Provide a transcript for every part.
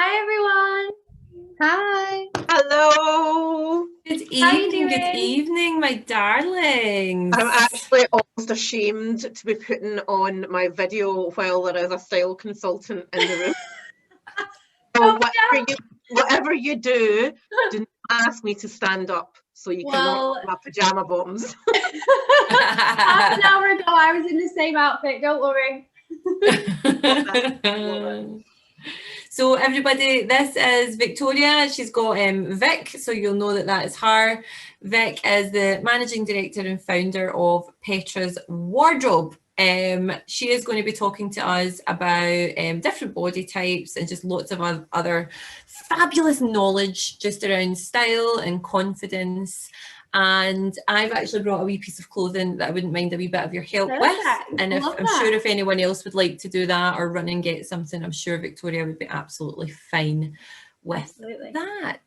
Hi everyone. Hi. Hello. Good evening, my darlings. I'm actually almost ashamed to be putting on my video while there is a style consultant in the room. So whatever you do not ask me to stand up so you can not my pajama bottoms. Half an hour ago I was in the same outfit, don't worry. So everybody, this is Victoria. She's got Vic, so you'll know that is her. Vic is the managing director and founder of Petra's Wardrobe. She is going to be talking to us about different body types and just lots of other fabulous knowledge just around style and confidence. And I've actually brought a wee piece of clothing that I wouldn't mind a wee bit of your help with. And I'm sure if anyone else would like to do that or run and get something, I'm sure Victoria would be absolutely fine with that.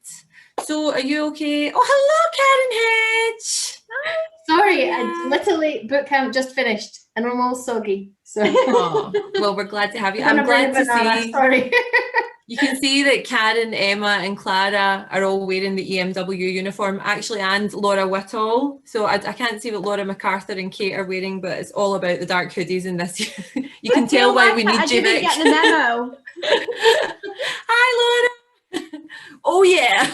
So are you okay? Oh, hello, Karen Hedge. Hi. Sorry, I literally boot camp just finished and I'm all soggy. So well, we're glad to have you. I'm glad to see. Sorry. You can see that Karen, Emma and Clara are all wearing the EMW uniform, actually, and Laura Whitall. So I can't see what Laura MacArthur and Kate are wearing, but it's all about the dark hoodies in this. You can tell why we need you, Vic. I didn't get the memo. Hi, Laura. Oh, yeah.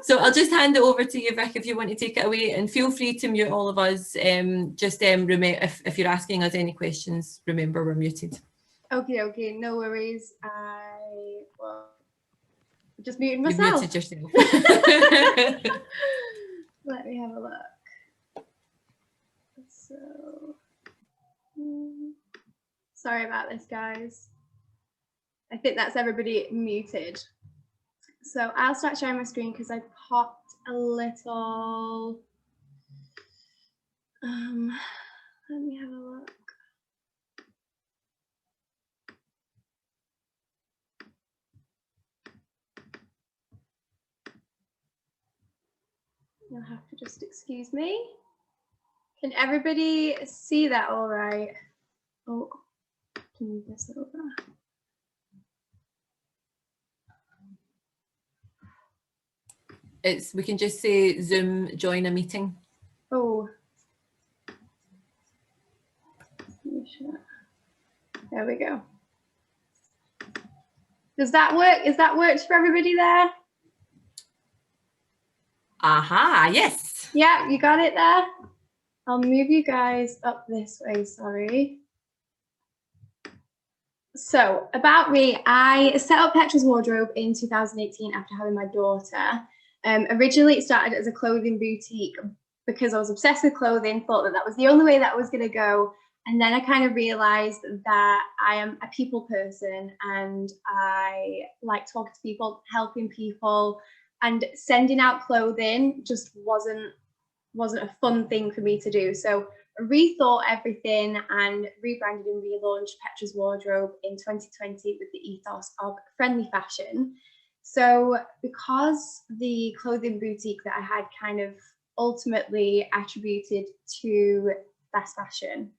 So I'll just hand it over to you, Vic, if you want to take it away, and feel free to mute all of us. Just remember, if you're asking us any questions, remember we're muted. Okay, no worries. I just muted myself. You muted yourself. Let me have a look. So, sorry about this, guys. I think that's everybody muted. So I'll start sharing my screen because I popped a little. Let me have a look. You'll have to just excuse me. Can everybody see that all right? Oh, can you move this over? We can just say Zoom join a meeting. Oh. There we go. Does that work? Is that works for everybody there? Aha, yes. Yeah, you got it there. I'll move you guys up this way, sorry. So about me, I set up Petra's Wardrobe in 2018 after having my daughter. Originally it started as a clothing boutique because I was obsessed with clothing, thought that was the only way that I was going to go. And then I kind of realized that I am a people person and I like talking to people, helping people, and sending out clothing just wasn't a fun thing for me to do. So I rethought everything and rebranded and relaunched Petra's Wardrobe in 2020 with the ethos of friendly fashion. So because the clothing boutique that I had kind of ultimately attributed to fast fashion,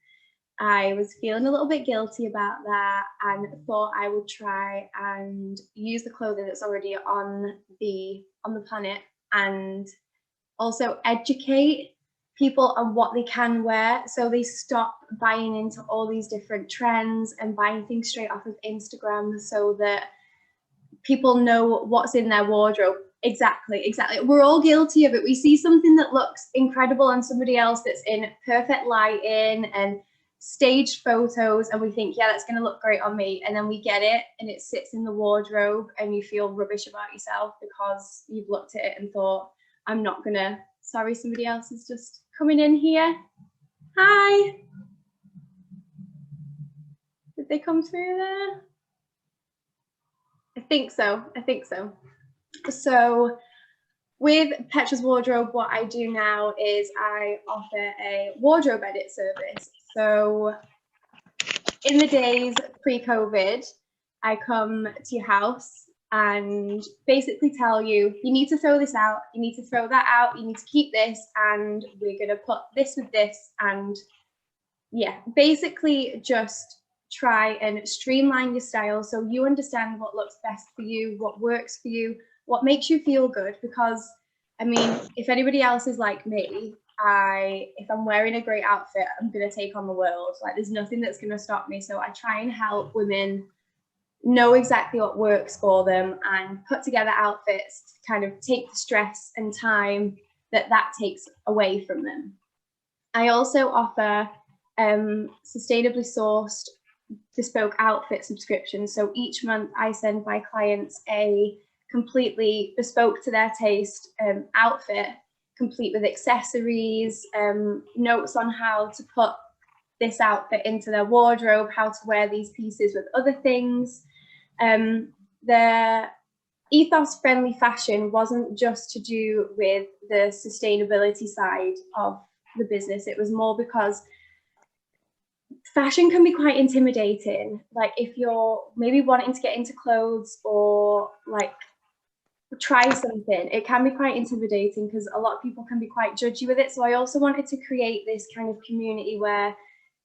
I was feeling a little bit guilty about that and thought I would try and use the clothing that's already on the planet and also educate people on what they can wear so they stop buying into all these different trends and buying things straight off of Instagram so that people know what's in their wardrobe. Exactly. We're all guilty of it. We see something that looks incredible on somebody else that's in perfect lighting and staged photos and we think, yeah, that's going to look great on me, and then we get it and it sits in the wardrobe and you feel rubbish about yourself because you've looked at it and thought, I'm not gonna, sorry, somebody else is just coming in here. Hi. Did they come through there? I think so. So with Petra's Wardrobe, what I do now is I offer a wardrobe edit service. So in the days pre-COVID, I come to your house and basically tell you, you need to throw this out, you need to throw that out, you need to keep this, and we're going to put this with this. And yeah, basically just try and streamline your style so you understand what looks best for you, what works for you, what makes you feel good. Because I mean, if anybody else is like me, if I'm wearing a great outfit, I'm going to take on the world. Like, there's nothing that's going to stop me. So I try and help women know exactly what works for them and put together outfits to kind of take the stress and time that takes away from them. I also offer sustainably sourced bespoke outfit subscriptions. So each month I send my clients a completely bespoke to their taste outfit, complete with accessories, notes on how to put this outfit into their wardrobe, how to wear these pieces with other things. The ethos friendly fashion wasn't just to do with the sustainability side of the business. It was more because fashion can be quite intimidating. Like, if you're maybe wanting to get into clothes or like try something, it can be quite intimidating because a lot of people can be quite judgy with it. So I also wanted to create this kind of community where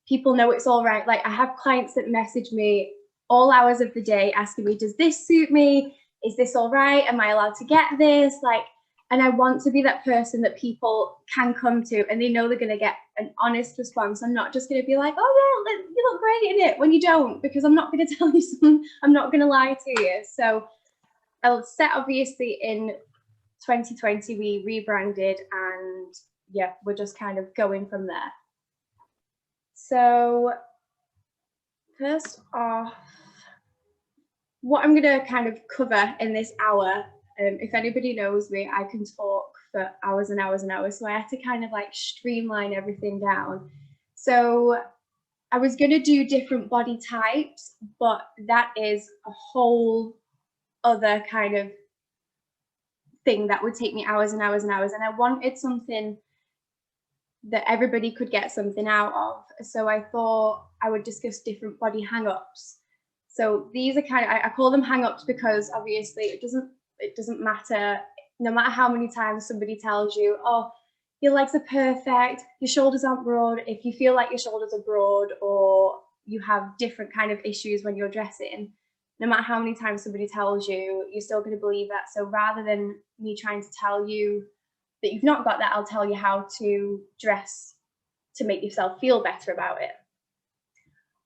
people know it's all right. Like, I have clients that message me all hours of the day asking me, does this suit me? Is this all right? Am I allowed to get this? Like, and I want to be that person that people can come to and they know they're going to get an honest response. I'm not just going to be like, oh yeah, you look great in it, when you don't, because I'm not going to tell you something. I'm not going to lie to you. So I'll set, obviously in 2020 we rebranded, and yeah, we're just kind of going from there. So first off, what I'm going to kind of cover in this hour, if anybody knows me, I can talk for hours and hours and hours. So I had to kind of like streamline everything down. So I was going to do different body types, but that is a whole other kind of thing that would take me hours and hours and hours. And I wanted something that everybody could get something out of. So I thought I would discuss different body hang-ups. So these are kind of, I call them hang-ups because obviously it doesn't matter, no matter how many times somebody tells you, oh, your legs are perfect, your shoulders aren't broad. If you feel like your shoulders are broad or you have different kind of issues when you're dressing, no matter how many times somebody tells you, you're still going to believe that. So rather than me trying to tell you that you've not got that, I'll tell you how to dress to make yourself feel better about it.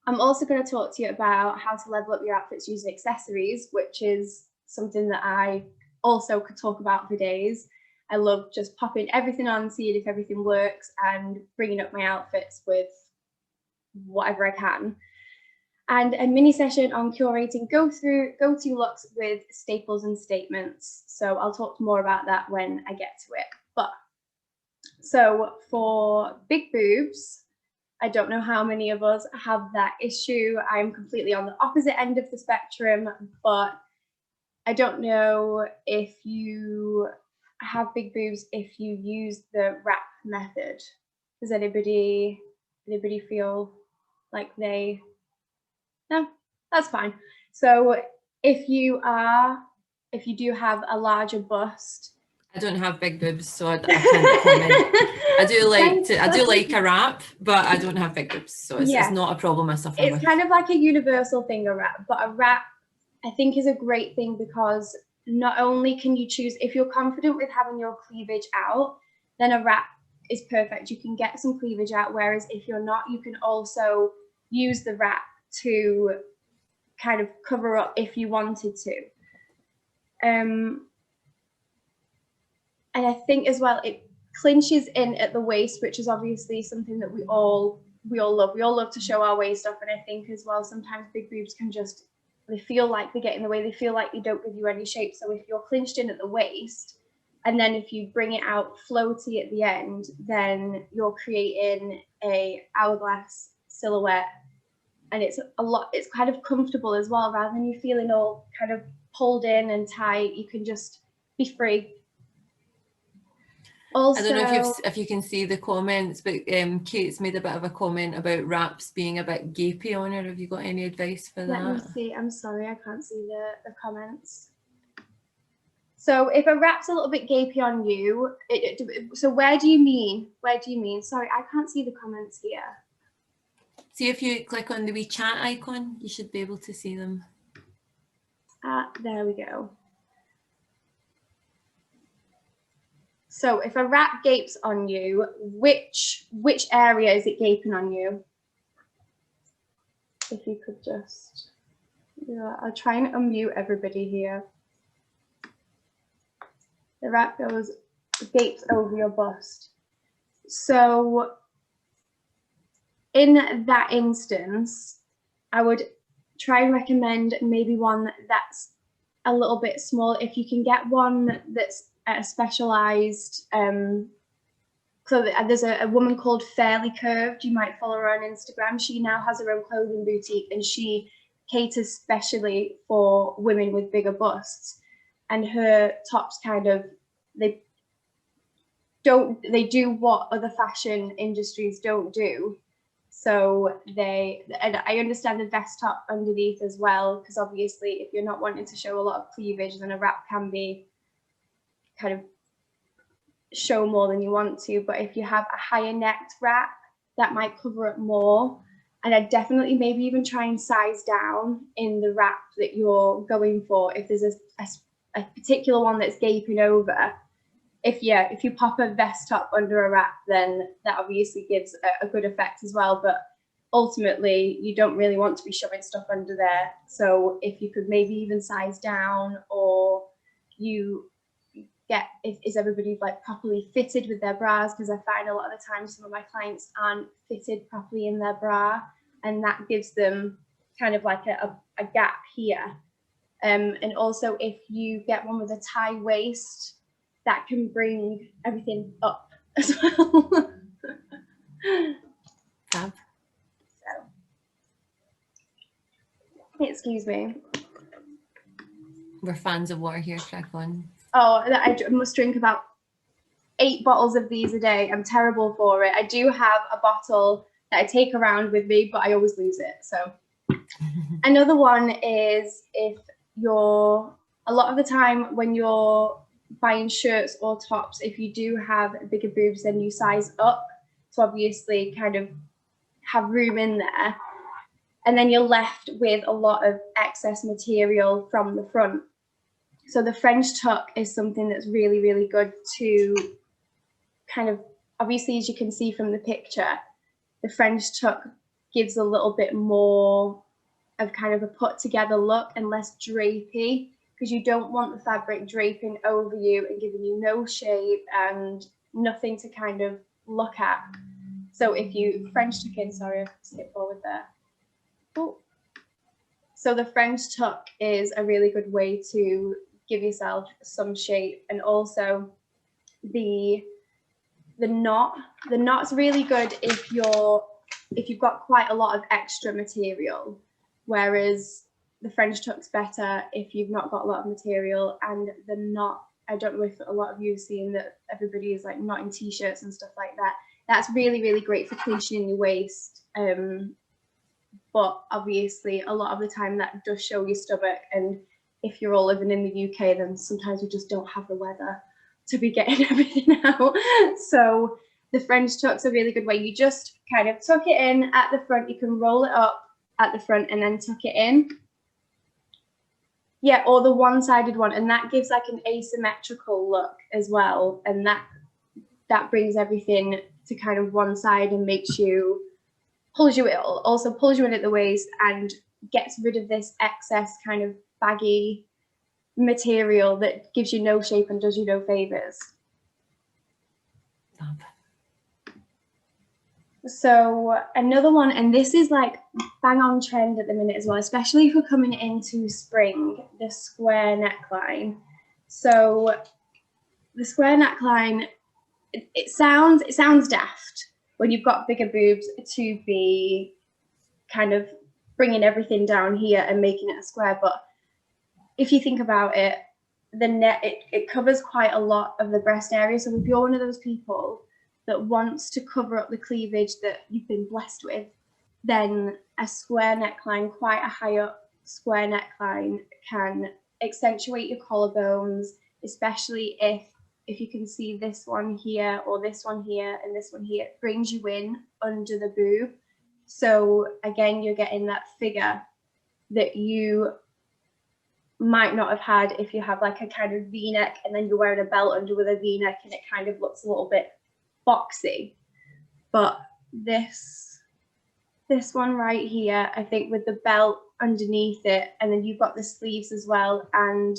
I'm also going to talk to you about how to level up your outfits using accessories, which is something that I also could talk about for days. I love just popping everything on, seeing if everything works, and bringing up my outfits with whatever I can. And a mini session on curating go-to looks with staples and statements. So I'll talk more about that when I get to it. But so for big boobs, I don't know how many of us have that issue. I'm completely on the opposite end of the spectrum, but I don't know if you have big boobs if you use the wrap method. Does anybody feel like they? No, that's fine. So if you do have a larger bust. I don't have big boobs, so I can't comment. I do like a wrap, but I don't have big boobs, so it's not a problem I suffer with. It's kind of like a universal thing, a wrap, but a wrap I think is a great thing because not only can you choose, if you're confident with having your cleavage out, then a wrap is perfect. You can get some cleavage out, whereas if you're not, you can also use the wrap to kind of cover up if you wanted to. And I think as well, it clinches in at the waist, which is obviously something that we all love. We all love to show our waist off. And I think as well, sometimes big boobs can just, they feel like they get in the way. They feel like they don't give you any shape. So if you're clinched in at the waist, and then if you bring it out floaty at the end, then you're creating a hourglass silhouette. And it's kind of comfortable as well, rather than you feeling all kind of pulled in and tight. You can just be free. Also, I don't know if you can see the comments, but Kate's made a bit of a comment about wraps being a bit gapey on her. Have you got any advice for that? Let me see. I'm sorry, I can't see the comments. So if a wrap's a little bit gapey on you, so where do you mean? Sorry, I can't see the comments here. See if you click on the wee chat icon, you should be able to see them. There we go. So if a rat gapes on you, which area is it gaping on you? If you could just, yeah, I'll try and unmute everybody here. The rat gapes over your bust. So in that instance, I would try and recommend maybe one that's a little bit small. If you can get one that's a specialized, so there's a woman called Fairly Curved. You might follow her on Instagram. She now has her own clothing boutique, and she caters specially for women with bigger busts. And her tops kind of, they do what other fashion industries don't do. So and I understand the vest top underneath as well, because obviously if you're not wanting to show a lot of cleavage, then a wrap can be kind of show more than you want to. But if you have a higher necked wrap, that might cover up more. And I'd definitely maybe even try and size down in the wrap that you're going for. If there's a particular one that's gaping over, if you pop a vest top under a wrap, then that obviously gives a good effect as well. But ultimately, you don't really want to be shoving stuff under there. So if you could maybe even size down, or you get, is everybody like properly fitted with their bras? Because I find a lot of the time some of my clients aren't fitted properly in their bra, and that gives them kind of like a gap here. And also if you get one with a tie waist, that can bring everything up as well. Fab. So, excuse me. We're fans of water here, crack on. Oh, I must drink about 8 bottles of these a day. I'm terrible for it. I do have a bottle that I take around with me, but I always lose it. So another one is if you're, a lot of the time when you're buying shirts or tops, if you do have bigger boobs, then you size up to obviously kind of have room in there. And then you're left with a lot of excess material from the front. So the French tuck is something that's really, really good to kind of, obviously, as you can see from the picture, the French tuck gives a little bit more of kind of a put together look and less drapey, because you don't want the fabric draping over you and giving you no shape and nothing to kind of look at. So if you French tuck in, sorry, I skipped forward there. Oh. So the French tuck is a really good way to give yourself some shape. And also the knot's really good if you've got quite a lot of extra material, whereas the French tuck's better if you've not got a lot of material. And the knot, I don't know if a lot of you have seen that everybody is like knotting t-shirts and stuff like that. That's really, really great for clinching your waist. But obviously a lot of the time that does show your stomach, and if you're all living in the UK, then sometimes we just don't have the weather to be getting everything out. So the French tuck's a really good way. You just kind of tuck it in at the front. You can roll it up at the front and then tuck it in. Yeah, or the one-sided one, and that gives like an asymmetrical look as well, and that brings everything to kind of one side and pulls you in at the waist and gets rid of this excess kind of baggy material that gives you no shape and does you no favors. So another one, and this is like bang on trend at the minute as well, especially if we're coming into spring, the square neckline. So the square neckline, it sounds daft when you've got bigger boobs to be kind of bringing everything down here and making it a square. But if you think about it, it covers quite a lot of the breast area. So if you're one of those people that wants to cover up the cleavage that you've been blessed with, then a square neckline, quite a high up square neckline, can accentuate your collarbones, especially if you can see this one here or this one here and this one here, it brings you in under the boob. So again, you're getting that figure that you might not have had if you have like a kind of V-neck and then you're wearing a belt under with a V-neck and it kind of looks a little bit boxy. But this one right here, I think with the belt underneath it, and then you've got the sleeves as well, and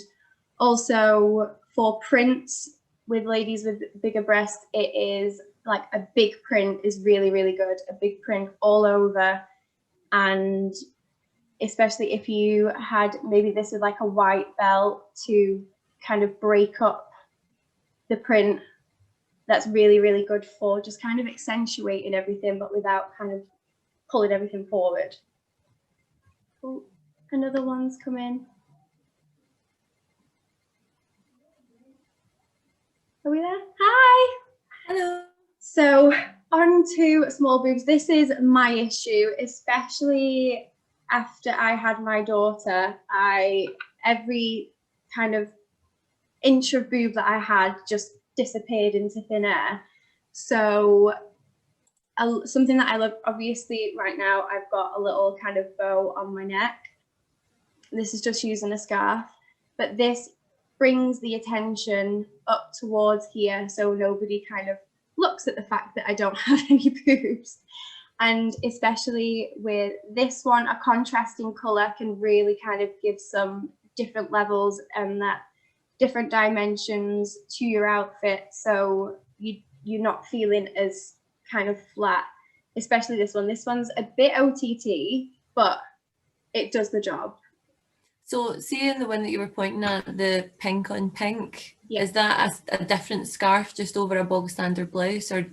also for prints with ladies with bigger breasts, it is like a big print is really, really good, a big print all over. And especially if you had maybe this with like a white belt to kind of break up the print, that's really, really good for just kind of accentuating everything, but without kind of pulling everything forward. Oh, another one's come in. Are we there? Hi. Hello. So on to small boobs. This is my issue, especially after I had my daughter. Every kind of inch of boob that I had just disappeared into thin air. So something that I love, obviously right now I've got a little kind of bow on my neck. This is just using a scarf, but this brings the attention up towards here so nobody kind of looks at the fact that I don't have any boobs. And especially with this one, a contrasting colour can really kind of give some different levels and that different dimensions to your outfit, so you're not feeling as kind of flat. Especially this one. This one's a bit OTT, but it does the job. So seeing the one that you were pointing at, the pink on pink, Yeah. Is that a different scarf just over a bog standard blouse, or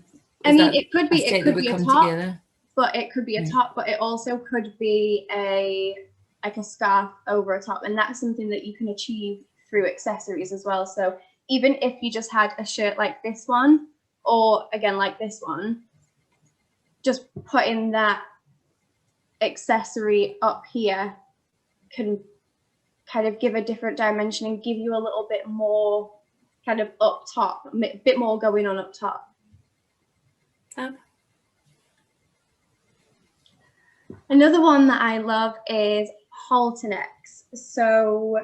I mean, it could be a top, together? But it could be a top, but it also could be like a scarf over a top, and that's something that you can achieve through accessories as well. So even if you just had a shirt like this one, or again like this one, just putting that accessory up here can kind of give a different dimension and give you a little bit more kind of up top, a bit more going on up top. Another one that I love is halter necks. So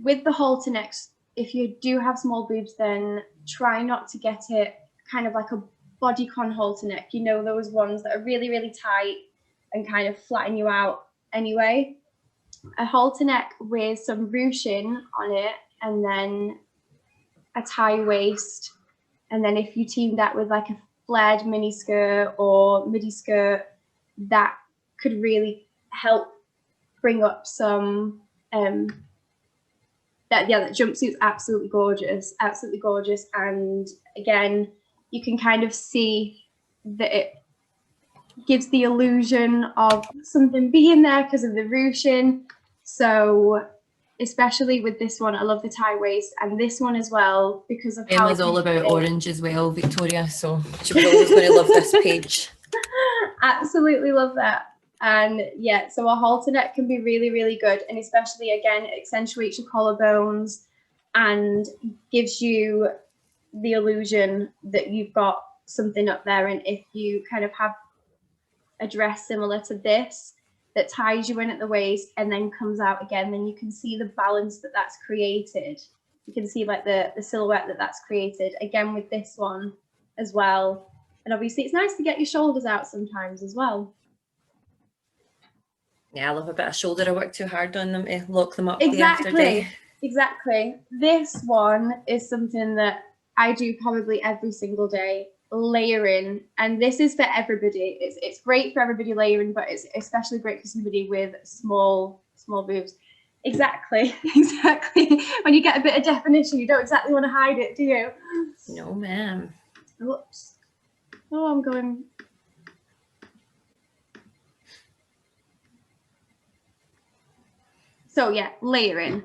with the halter necks, if you do have small boobs, then try not to get it kind of like a bodycon halter neck. You know, those ones that are really, really tight and kind of flatten you out anyway. A halter neck with some ruching on it, and then a tie waist. And then if you team that with like a flared mini skirt or midi skirt, that could really help bring up some that jumpsuit's absolutely gorgeous, and again you can kind of see that it gives the illusion of something being there because of the ruching. So especially with this one, I love the tie waist, and this one as well because of Emma's all about orange as well, Victoria, so she was always going to love this page. Absolutely love that. And yeah, so a halter neck can be really, really good, and especially again it accentuates your collarbones and gives you the illusion that you've got something up there. And if you kind of have a dress similar to this that ties you in at the waist and then comes out again, then you can see the balance that that's created. You can see like the silhouette that that's created again with this one as well. And obviously it's nice to get your shoulders out sometimes as well. Yeah, I love a bit of shoulder. I work too hard on them to lock them up Exactly. day after day. Exactly. This one is something that I do probably every single day, layering. And this is for everybody. It's great for everybody layering, but it's especially great for somebody with small boobs. Exactly. Exactly. When you get a bit of definition, you don't exactly want to hide it, do you? No, ma'am. Whoops. Oh, I'm going. So yeah, layering.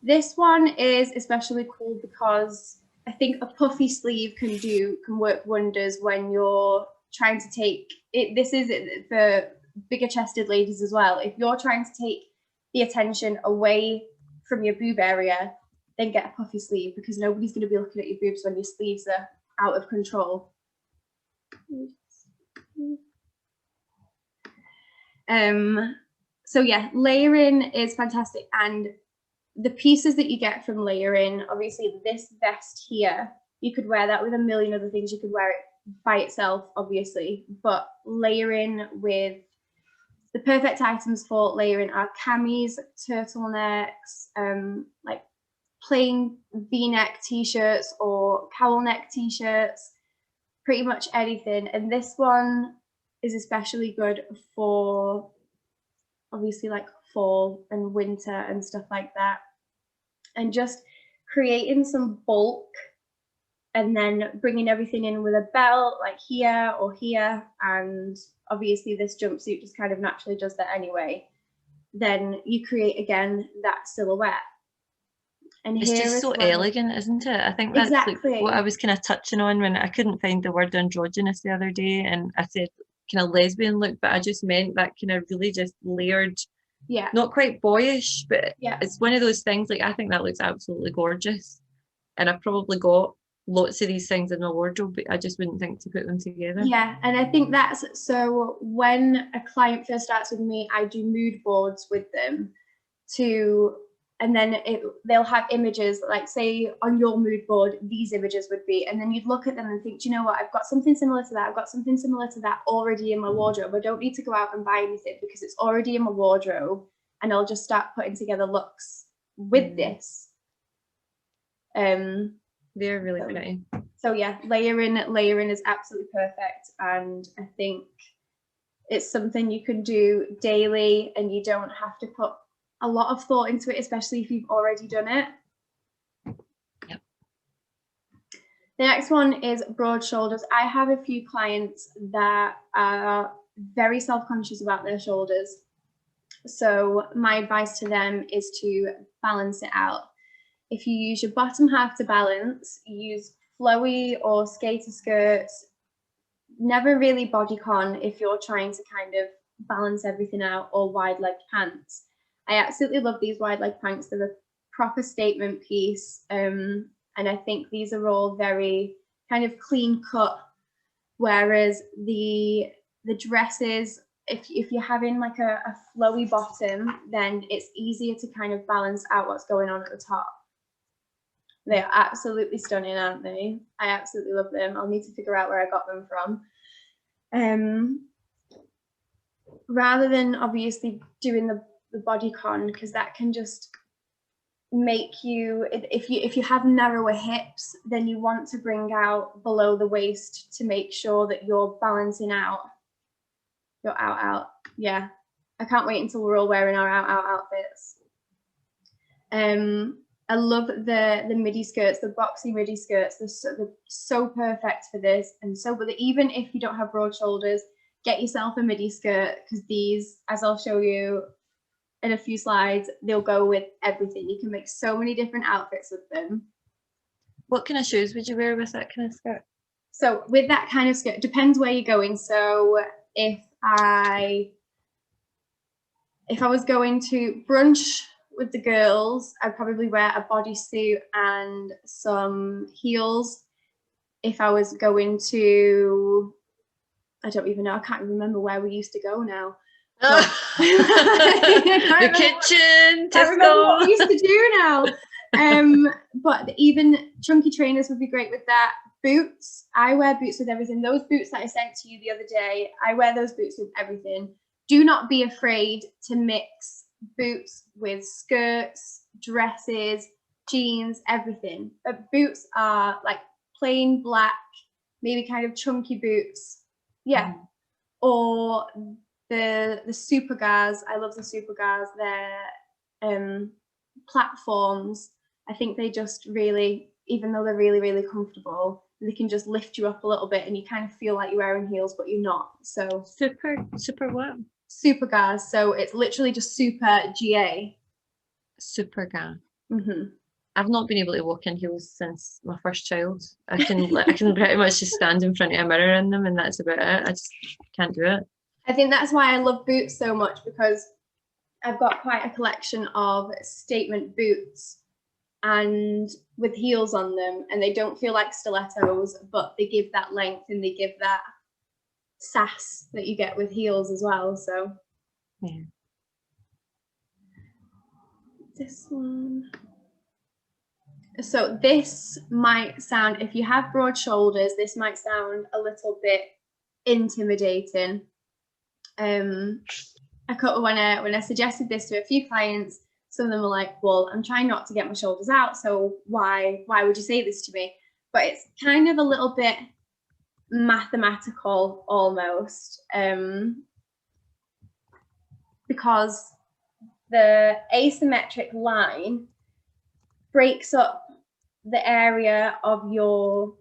This one is especially cool because I think a puffy sleeve can work wonders when you're trying to take it. This is for bigger chested ladies as well. If you're trying to take the attention away from your boob area, then get a puffy sleeve, because nobody's going to be looking at your boobs when your sleeves are out of control. So yeah, layering is fantastic, and the pieces that you get from layering, obviously this vest here, you could wear that with a million other things. You could wear it by itself, obviously, but layering with the perfect items for layering are camis, turtlenecks, like plain V-neck t-shirts or cowl neck t-shirts, pretty much anything. And this one is especially good for obviously like fall and winter and stuff like that, and just creating some bulk and then bringing everything in with a belt like here or here, and obviously this jumpsuit just kind of naturally does that anyway. Then you create again that silhouette. And it's just so elegant, isn't it? I think that's exactly like what I was kind of touching on when I couldn't find the word androgynous the other day, and I said kind of lesbian look, but I just meant that kind of really just layered, yeah, not quite boyish, but yeah, it's one of those things. Like I think that looks absolutely gorgeous, and I've probably got lots of these things in my wardrobe, but I just wouldn't think to put them together. yeah. And I think that's, so when a client first starts with me, I do mood boards with them and then they'll have images, like say on your mood board these images would be, and then you'd look at them and think, do you know what, I've got something similar to that, I've got something similar to that already in my wardrobe. I don't need to go out and buy anything because it's already in my wardrobe, and I'll just start putting together looks with this. They're really pretty. So yeah, layering is absolutely perfect, and I think it's something you can do daily and you don't have to put a lot of thought into it, especially if you've already done it. Yep. The next one is broad shoulders. I have a few clients that are very self-conscious about their shoulders. So my advice to them is to balance it out. If you use your bottom half to balance, use flowy or skater skirts. Never really bodycon if you're trying to kind of balance everything out, or wide-legged pants. I absolutely love these wide-leg pants. They're a proper statement piece, and I think these are all very kind of clean cut, whereas the dresses, if you're having like a flowy bottom, then it's easier to kind of balance out what's going on at the top. They are absolutely stunning, aren't they? I absolutely love them. I'll need to figure out where I got them from. Rather than obviously doing the bodycon, because that can just make you, if you have narrower hips, then you want to bring out below the waist to make sure that you're balancing out your out. Yeah, I can't wait until we're all wearing our out outfits. I love the midi skirts, the boxy midi skirts. They're so perfect for this, and so, but even if you don't have broad shoulders, get yourself a midi skirt, because these, as I'll show you in a few slides, they'll go with everything. You can make so many different outfits with them. What kind of shoes would you wear with that kind of skirt? So with that kind of skirt, depends where you're going. So if I was going to brunch with the girls, I'd probably wear a bodysuit and some heels. If I was going to, I don't even know, I can't remember where we used to go now. The kitchen, I remember what we Tesco. used to do now. But even chunky trainers would be great with that. Boots, I wear boots with everything. Those boots that I sent to you the other day, I wear those boots with everything. Do not be afraid to mix boots with skirts, dresses, jeans, everything. But boots are like plain black, maybe kind of chunky boots. Yeah. Or the Supergars. I love the Supergars. They're platforms. I think they just really, even though they're really, really comfortable, they can just lift you up a little bit and you kind of feel like you're wearing heels, but you're not. So Super what? Supergars. So it's literally just super GA. Supergar. Mm-hmm. I've not been able to walk in heels since my first child. I can pretty much just stand in front of a mirror in them, and that's about it. I just can't do it. I think that's why I love boots so much, because I've got quite a collection of statement boots and with heels on them, and they don't feel like stilettos, but they give that length and they give that sass that you get with heels as well. So Yeah. This one. So this might sound, if you have broad shoulders, this might sound a little bit intimidating. When I suggested this to a few clients, some of them were like, well, I'm trying not to get my shoulders out, so why would you say this to me? But it's kind of a little bit mathematical almost, because the asymmetric line breaks up the area of your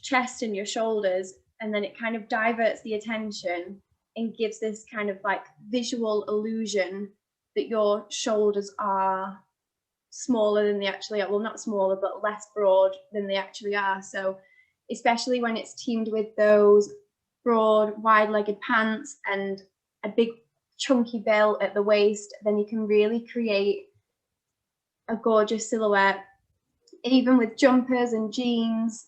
chest and your shoulders, and then it kind of diverts the attention and gives this kind of like visual illusion that your shoulders are smaller than they actually are. Well, not smaller, but less broad than they actually are. So especially when it's teamed with those broad, wide-legged pants and a big chunky belt at the waist, then you can really create a gorgeous silhouette. Even with jumpers and jeans,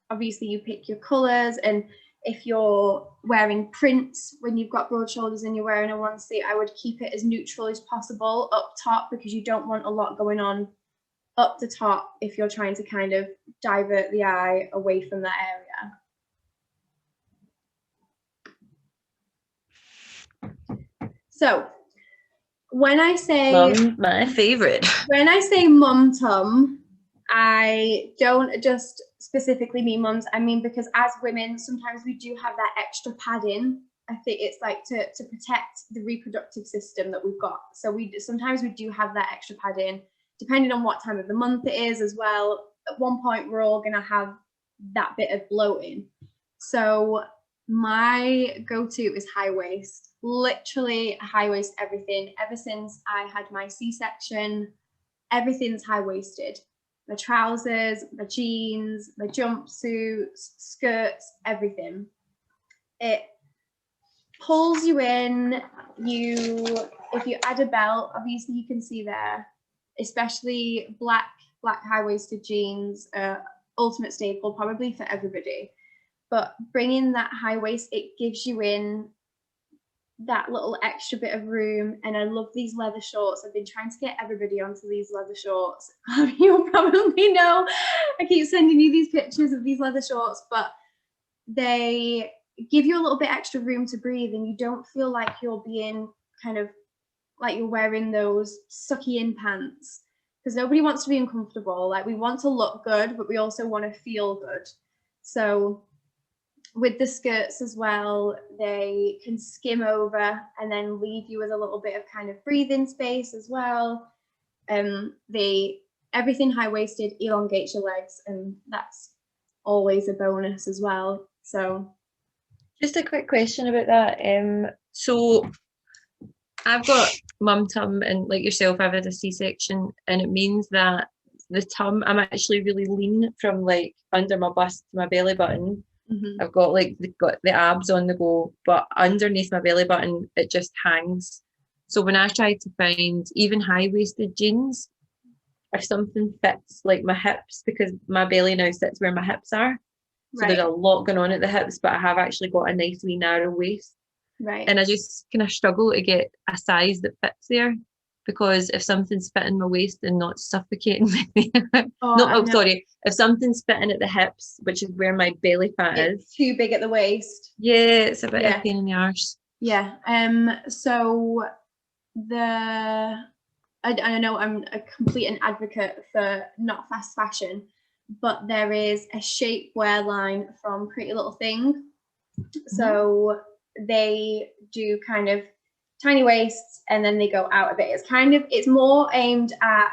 obviously you pick your colors, and if you're wearing prints when you've got broad shoulders and you're wearing a onesie, I would keep it as neutral as possible up top, because you don't want a lot going on up the top if you're trying to kind of divert the eye away from that area. So when I say my favorite, when I say mum tum, I don't just specifically mean mums. I mean, because as women, sometimes we do have that extra padding. I think it's like to protect the reproductive system that we've got. So sometimes we do have that extra padding, depending on what time of the month it is as well. At one point, we're all gonna have that bit of bloating. So my go-to is high waist. Literally high waist everything. Ever since I had my C-section, everything's high-waisted. My trousers, my jeans, my jumpsuits, skirts, everything. It pulls you in. If you add a belt, obviously you can see there, especially black high-waisted jeans, ultimate staple probably for everybody. But bringing that high waist, it gives you in that little extra bit of room. And I love these leather shorts. I've been trying to get everybody onto these leather shorts. You'll probably know I keep sending you these pictures of these leather shorts, but they give you a little bit extra room to breathe, and you don't feel like you're being kind of like you're wearing those sucky in pants, because nobody wants to be uncomfortable. Like, we want to look good, but we also want to feel good. So with the skirts as well, they can skim over and then leave you with a little bit of kind of breathing space as well. Everything high-waisted elongates your legs, and that's always a bonus as well. So just a quick question about that. So I've got mum tum, and like yourself, I've had a C-section, and it means that the tum, I'm actually really lean from like under my bust to my belly button. mm-hmm. I've got the abs on the go, but underneath my belly button it just hangs. So when I try to find even high-waisted jeans, if something fits like my hips, because my belly now sits where my hips are, so Right. there's a lot going on at the hips, but I have actually got a nice wee narrow waist. Right. And I just kind of struggle to get a size that fits there, because if something's fitting my waist and not suffocating me, if something's fitting at the hips, which is where my belly fat is too big at the waist, it's a bit of a pain in the arse. So I know I'm a complete advocate for not fast fashion, but there is a shapewear line from Pretty Little Thing. So they do kind of tiny waists, and then they go out a bit. It's more aimed at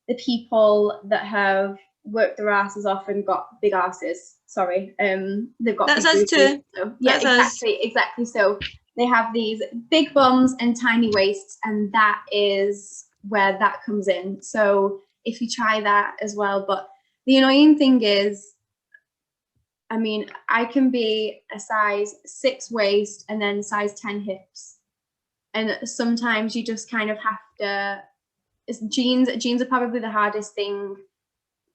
the people that have worked their asses off and got big asses. Sorry, they've got. That's us too. So, yeah, exactly. So they have these big bums and tiny waists, and that is where that comes in. So if you try that as well, but the annoying thing is, I mean, I can be a size 6 waist and then size 10 hips. And sometimes you just kind of have to, jeans are probably the hardest thing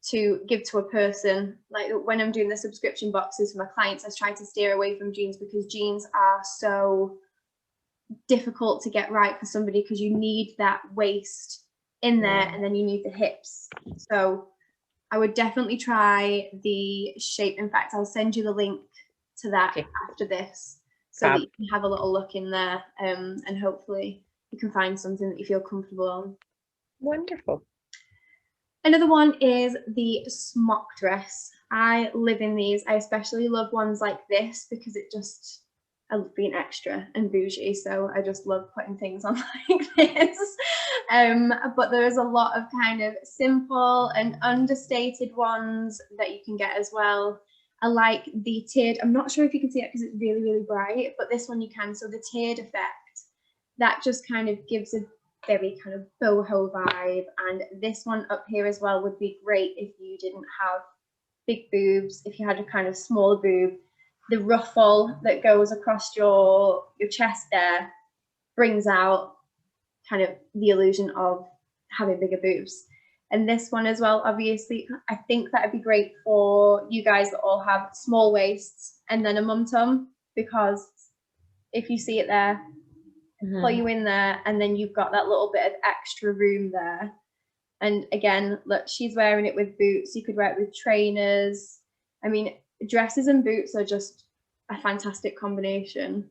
to give to a person. Like when I'm doing the subscription boxes for my clients, I try to steer away from jeans, because jeans are so difficult to get right for somebody because you need that waist in there and then you need the hips. So I would definitely try the shape. In fact, I'll send you the link to that after this so that you can have a little look in there, and hopefully you can find something that you feel comfortable on. Wonderful. Another one is the smock dress. I live in these. I especially love ones like this because I love being extra and bougie, so I just love putting things on like this. But there's a lot of kind of simple and understated ones that you can get as well. I like the tiered, I'm not sure if you can see it because it's really, really bright, but this one you can. So the tiered effect, that just kind of gives a very kind of boho vibe. And this one up here as well would be great if you didn't have big boobs, if you had a kind of smaller boob. The ruffle that goes across your chest there brings out kind of the illusion of having bigger boobs. And this one as well, obviously, I think that would be great for you guys that all have small waists and then a mum tum, because if you see it there, pull you in there, and then you've got that little bit of extra room there. And again, look, she's wearing it with boots. You could wear it with trainers. I mean, dresses and boots are just a fantastic combination.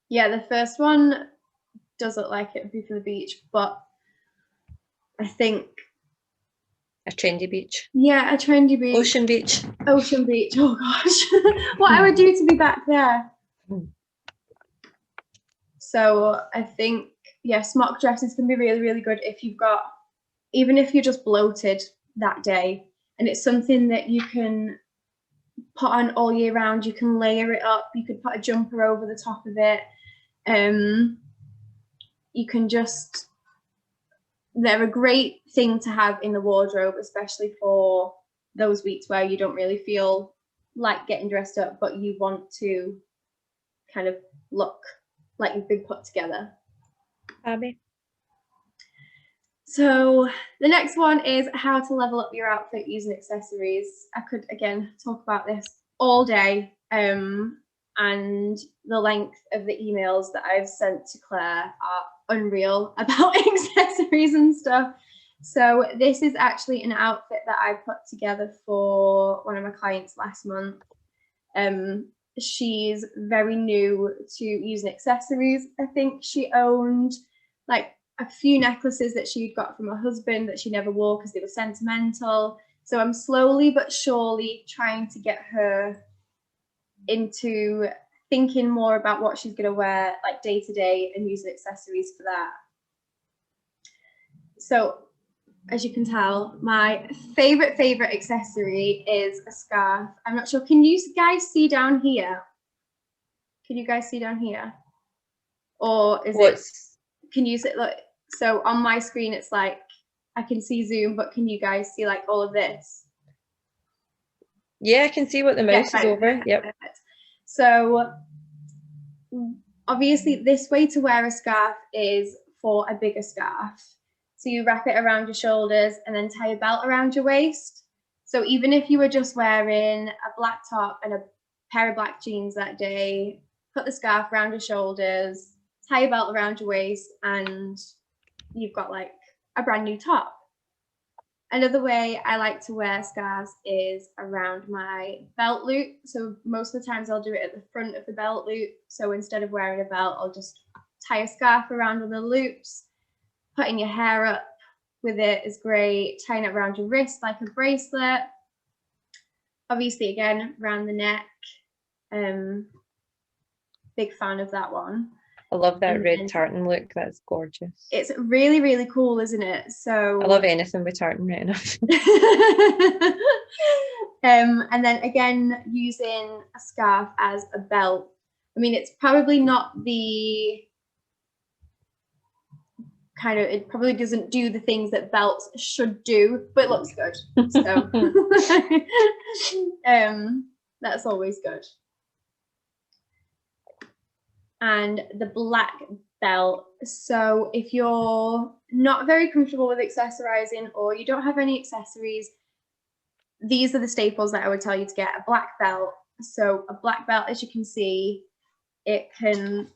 Yeah, the first one does look like it would be for the beach, but I think A trendy beach. yeah, a trendy beach. Ocean beach. Ocean beach. Oh gosh, what I would do to be back there. So I think, yeah, smock dresses can be really, really good if you've got, even if you're just bloated that day, and it's something that you can put on all year round. You can layer it up. You could put a jumper over the top of it. You can just, they're a great thing to have in the wardrobe, especially for those weeks where you don't really feel like getting dressed up, but you want to kind of look like you've been put together. Abby. So the next one is how to level up your outfit using accessories. I could, again, talk about this all day, and the length of the emails that I've sent to Claire are unreal about accessories and stuff. So this is actually an outfit that I put together for one of my clients last month. She's very new to using accessories. I think she owned like a few necklaces that she'd got from her husband that she never wore because they were sentimental. So I'm slowly but surely trying to get her into thinking more about what she's going to wear like day to day and using accessories for that. So as you can tell, my favorite accessory is a scarf. I'm not sure, can you guys see down here? Can you guys see down here? Or is it, can you see, look, so on my screen it's like, I can see Zoom, but can you guys see like all of this? Yeah, I can see what the mouse is over. Yep. Perfect. So obviously this way to wear a scarf is for a bigger scarf. So you wrap it around your shoulders and then tie a belt around your waist. So even if you were just wearing a black top and a pair of black jeans that day, put the scarf around your shoulders, tie a belt around your waist, and you've got like a brand new top. Another way I like to wear scarves is around my belt loop. So most of the times I'll do it at the front of the belt loop. So instead of wearing a belt, I'll just tie a scarf around on the loops. Putting your hair up with it is great. Tying it around your wrist like a bracelet. Obviously, again, around the neck. Big fan of that one. I love that red tartan look. That's gorgeous. It's really, really cool, isn't it? So I love anything with tartan right enough. And then again, using a scarf as a belt. I mean, it's probably not the kind of, it probably doesn't do the things that belts should do, but it looks good. So that's always good. And the black belt. So if you're not very comfortable with accessorizing or you don't have any accessories, these are the staples that I would tell you to get: a black belt, So a black belt, as you can see, it can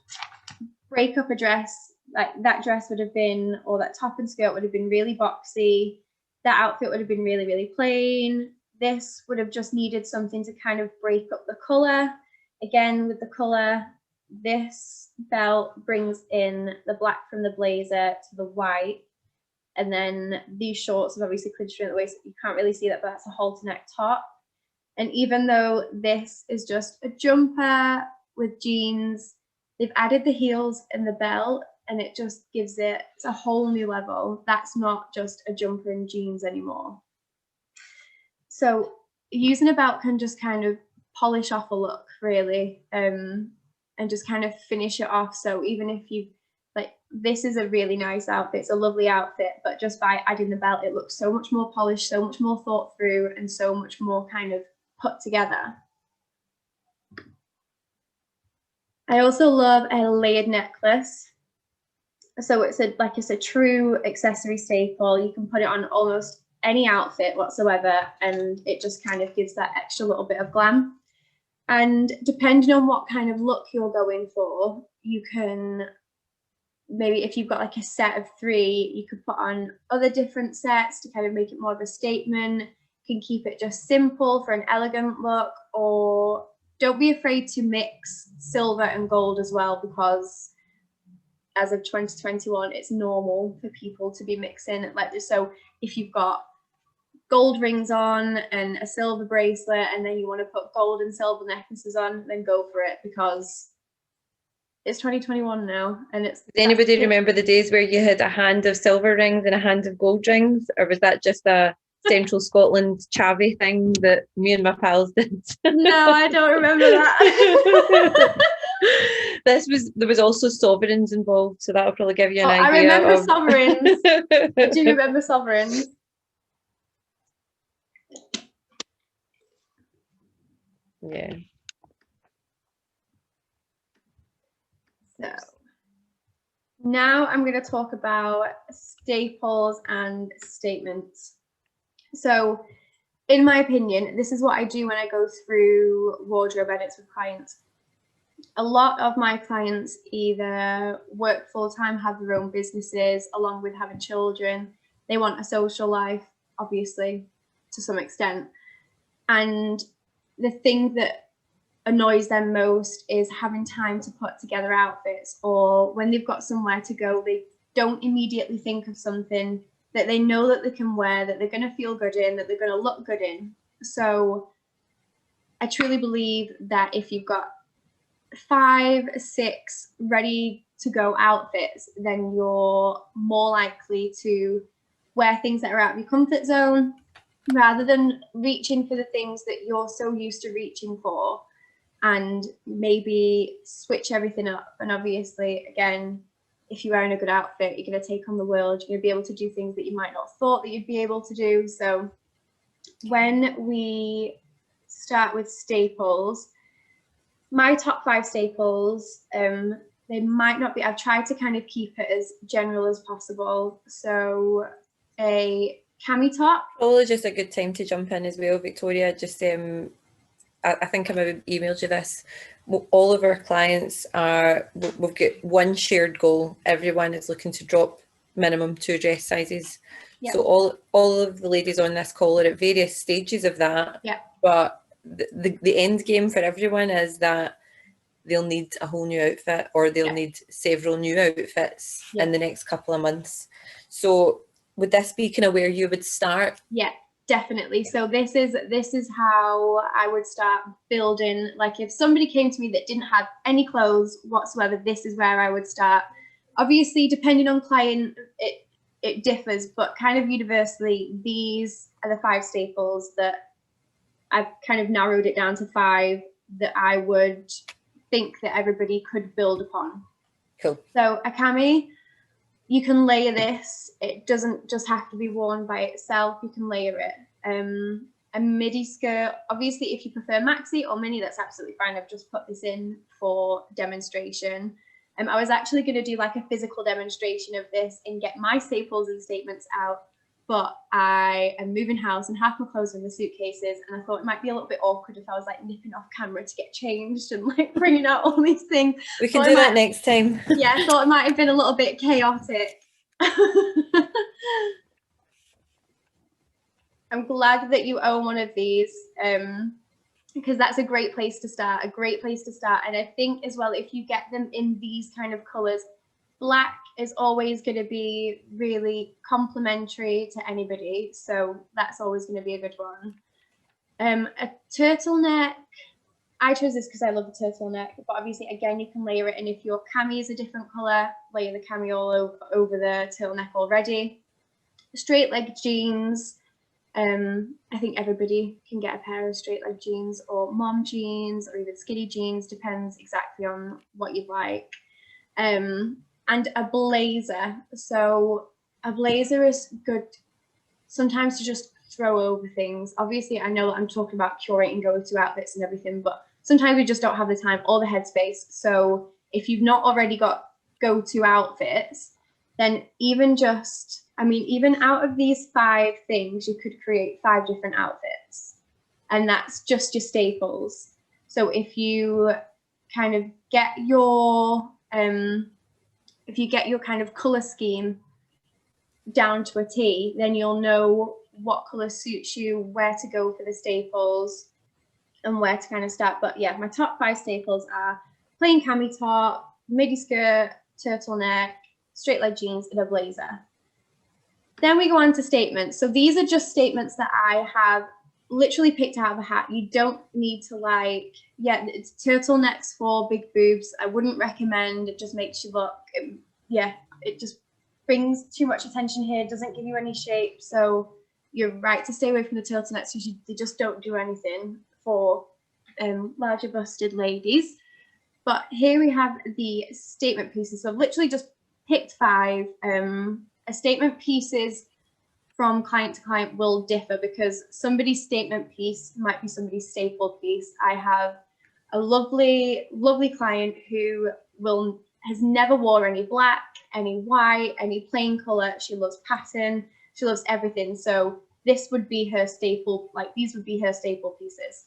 break up a dress. Like that dress would have been, or that top and skirt would have been really boxy. That outfit would have been really, really plain. This would have just needed something to kind of break up the colour. Again, with the colour, this belt brings in the black from the blazer to the white. And then these shorts have obviously clinched in the waist. You can't really see that, but that's a halter neck top. And even though this is just a jumper with jeans, they've added the heels and the belt, and it just gives it a whole new level. That's not just a jumper and jeans anymore. So using a belt can just kind of polish off a look, really, and just kind of finish it off. So even if you, like, this is a really nice outfit, it's a lovely outfit, but just by adding the belt, it looks so much more polished, so much more thought through, and so much more kind of put together. I also love a layered necklace. So it's a true accessory staple. You can put it on almost any outfit whatsoever, and it just kind of gives that extra little bit of glam. And depending on what kind of look you're going for, you can maybe, if you've got like a set of 3, you could put on other different sets to kind of make it more of a statement. You can keep it just simple for an elegant look, or don't be afraid to mix silver and gold as well, because as of 2021, it's normal for people to be mixing like this. So if you've got gold rings on and a silver bracelet, and then you want to put gold and silver necklaces on, then go for it, because it's 2021 now. And it's— Does anybody remember the days where you had a hand of silver rings and a hand of gold rings, or was that just a Central Scotland chavvy thing that me and my pals did? No, I don't remember that. There was also sovereigns involved, so that'll probably give you an idea. I remember sovereigns. I do remember sovereigns. Yeah. So now I'm going to talk about staples and statements. So in my opinion, this is what I do when I go through wardrobe edits with clients. A lot of my clients either work full-time, have their own businesses, along with having children. They want a social life, obviously, to some extent. And the thing that annoys them most is having time to put together outfits, or when they've got somewhere to go, they don't immediately think of something that they know that they can wear, that they're going to feel good in, that they're going to look good in. So I truly believe that if you've got 5, 6 ready to go outfits, then you're more likely to wear things that are out of your comfort zone, rather than reaching for the things that you're so used to reaching for, and maybe switch everything up. And obviously, again, if you're wearing a good outfit, you're going to take on the world. You're going to be able to do things that you might not have thought that you'd be able to do. So when we start with staples, my top 5 staples, they might not be— I've tried to kind of keep it as general as possible. So a cami top. Probably just a good time to jump in as well, Victoria. Just I think I maybe emailed you this. All of our clients we've got one shared goal. Everyone is looking to drop minimum 2 dress sizes. Yep. So all of the ladies on this call are at various stages of that. Yeah. But the end game for everyone is that they'll need a whole new outfit, or they'll need several new outfits in the next couple of months. So would this be kind of where you would start? Yeah, definitely. So this is how I would start building. Like, if somebody came to me that didn't have any clothes whatsoever, this is where I would start. Obviously, depending on client, it differs, but kind of universally, these are the 5 staples that I've kind of narrowed it down to 5 that I would think that everybody could build upon. Cool. So a cami, you can layer this. It doesn't just have to be worn by itself. You can layer it. A midi skirt, obviously, if you prefer maxi or mini, that's absolutely fine. I've just put this in for demonstration. I was actually going to do like a physical demonstration of this and get my staples and statements out but I am moving house and half my clothes are in the suitcases, and I thought it might be a little bit awkward if I was like nipping off camera to get changed and like bringing out all these things. We can do that next time. Yeah, I thought it might have been a little bit chaotic. I'm glad that you own one of these, because that's a great place to start, And I think as well, if you get them in these kind of colours, black is always going to be really complementary to anybody. So that's always going to be a good one. A turtleneck. I chose this because I love the turtleneck, but obviously, again, you can layer it. And if your cami is a different colour, layer the cami all over the turtleneck already. Straight leg jeans. I think everybody can get a pair of straight leg jeans or mom jeans or even skinny jeans, depends exactly on what you'd like. And a blazer. So a blazer is good sometimes to just throw over things. Obviously, I know that I'm talking about curating go-to outfits and everything, but sometimes we just don't have the time or the headspace. So if you've not already got go-to outfits, then even out of these 5 things, you could create 5 different outfits, and that's just your staples. So if you kind of get your kind of color scheme down to a T, then you'll know what color suits you, where to go for the staples, and where to kind of start. But yeah, my top 5 staples are plain cami top, midi skirt, turtleneck, straight leg jeans, and a blazer. Then we go on to statements. So these are just statements that I have literally picked out of a hat. You don't need to it's turtlenecks for big boobs. I wouldn't recommend. It just makes you look, it just brings too much attention here. Doesn't give you any shape. So you're right to stay away from the turtlenecks because they just don't do anything for larger busted ladies. But here we have the statement pieces. So I've literally just picked 5. A statement pieces from client to client will differ because somebody's statement piece might be somebody's staple piece. I have a lovely, lovely client who has never wore any black, any white, any plain color. She loves pattern. She loves everything. So this would be her staple, these would be her staple pieces.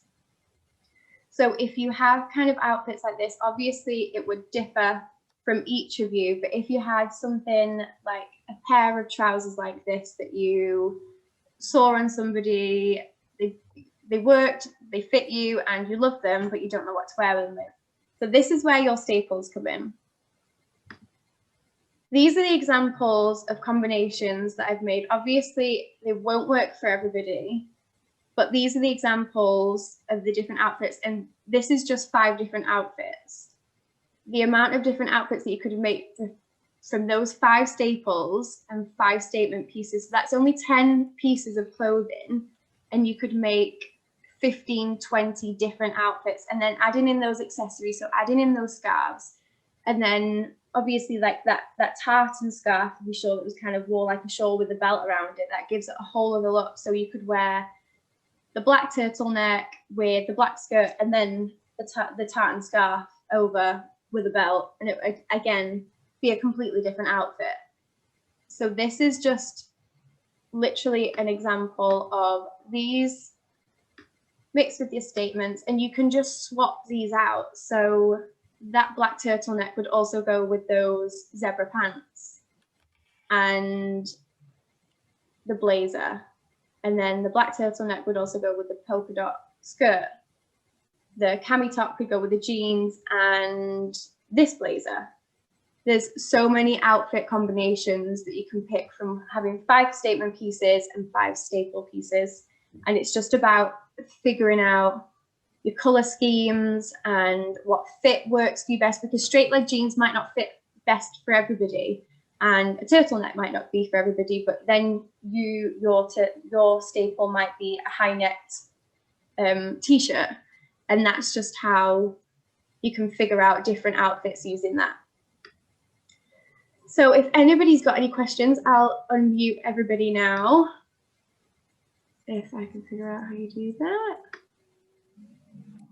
So if you have kind of outfits like this, obviously it would differ from each of you, but if you had something like a pair of trousers like this that you saw on somebody, they worked, they fit you, and you love them, but you don't know what to wear them with. So this is where your staples come in. These are the examples of combinations that I've made. Obviously, they won't work for everybody, but these are the examples of the different outfits, and this is just 5 different outfits. The amount of different outfits that you could make from those 5 staples and 5 statement pieces, that's only 10 pieces of clothing, and you could make 15, 20 different outfits, and then adding in those accessories, so adding in those scarves, and then obviously like that tartan scarf, if you saw that was kind of wore like a shawl with a belt around it, that gives it a whole other look. So you could wear the black turtleneck with the black skirt and then the tartan scarf over with a belt, and it would again be a completely different outfit. So this is just literally an example of these mixed with your statements, and you can just swap these out. So that black turtleneck would also go with those zebra pants and the blazer, and then the black turtleneck would also go with the polka dot skirt. The cami top could go with the jeans and this blazer. There's so many outfit combinations that you can pick from having 5 statement pieces and 5 staple pieces. And it's just about figuring out your color schemes and what fit works for you best, because straight leg jeans might not fit best for everybody and a turtleneck might not be for everybody, but then your staple might be a high neck t-shirt. And that's just how you can figure out different outfits using that. So if anybody's got any questions, I'll unmute everybody now. If I can figure out how you do that.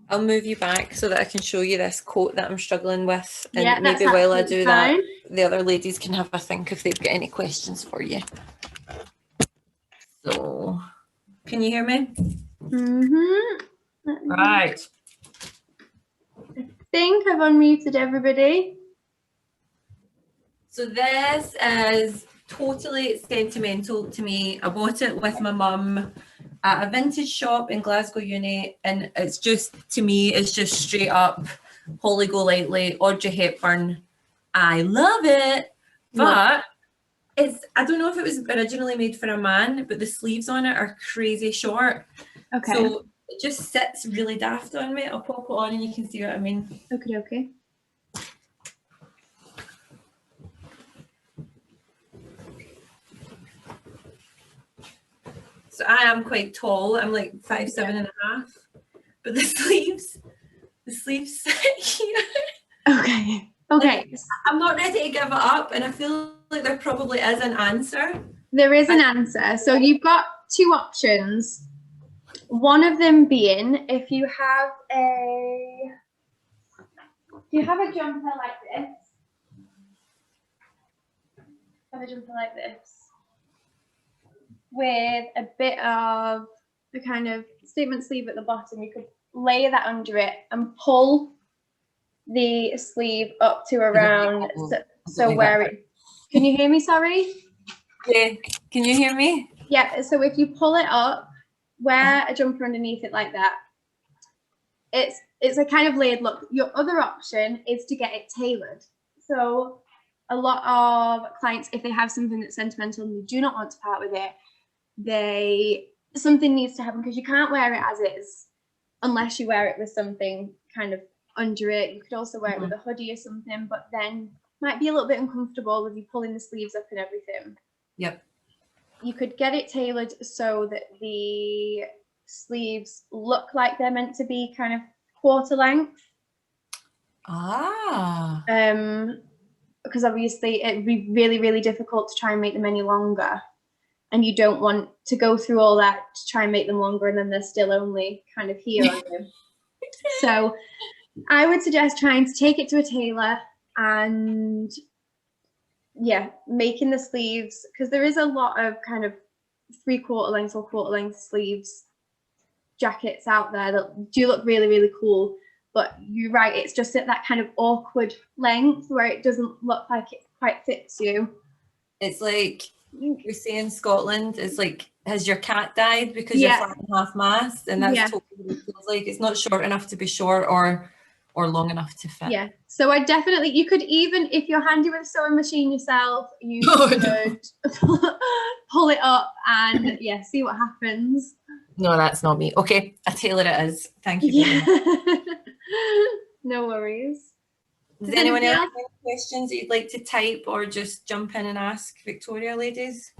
I'll move you back so that I can show you this coat that I'm struggling with. And yeah, maybe while I do fine. that, the other ladies can have a think if they've got any questions for you. So, can you hear me? Mm-hmm. Right. Think I've unmuted everybody. So this is totally sentimental to me. I bought it with my mum at a vintage shop in Glasgow Uni, and it's just, to me, it's just straight up Holly Golightly, Audrey Hepburn. I love it, but it's, I don't know if it was originally made for a man, but the sleeves on it are crazy short. Okay. So it just sits really daft on me. I'll pop it on and you can see what I mean. Okay. So I am quite tall. I'm like 5'7.5", but the sleeves sit here. Okay. Like, I'm not ready to give it up, and I feel like there probably is an answer. There is an answer. So you've got two options. One of them being if you have a jumper like this. Have a jumper like this with a bit of the kind of statement sleeve at the bottom. You could layer that under it and pull the sleeve up to around so where it. Can you hear me? Sorry. Yeah. Can you hear me? Yeah. So if you pull it up, wear a jumper underneath it like that. It's a kind of layered look. Your other option is to get it tailored. So a lot of clients, if they have something that's sentimental and they do not want to part with it, something needs to happen, because you can't wear it as is unless you wear it with something kind of under it. You could also wear it with a hoodie or something, but then might be a little bit uncomfortable with you pulling the sleeves up and everything. Yep. You could get it tailored so that the sleeves look like they're meant to be kind of quarter length. Ah. Because obviously it'd be really, really difficult to try and make them any longer. And you don't want to go through all that to try and make them longer and then they're still only kind of here on you. So I would suggest trying to take it to a tailor and making the sleeves, because there is a lot of kind of 3/4 length or quarter length sleeves jackets out there that do look really, really cool. But you're right, it's just at that kind of awkward length where it doesn't look like it quite fits you. It's like you're saying Scotland is like, has your cat died because you're flat and half mast? And that's totally what it feels like. It's not short enough to be short or long enough to fit. Yeah. So I definitely, you could even, if you're handy with a sewing machine yourself, you could pull it up and see what happens. No, that's not me. Okay, a tailor it is. Thank you very much. No worries. Does anyone else have any questions that you'd like to type or just jump in and ask Victoria, ladies?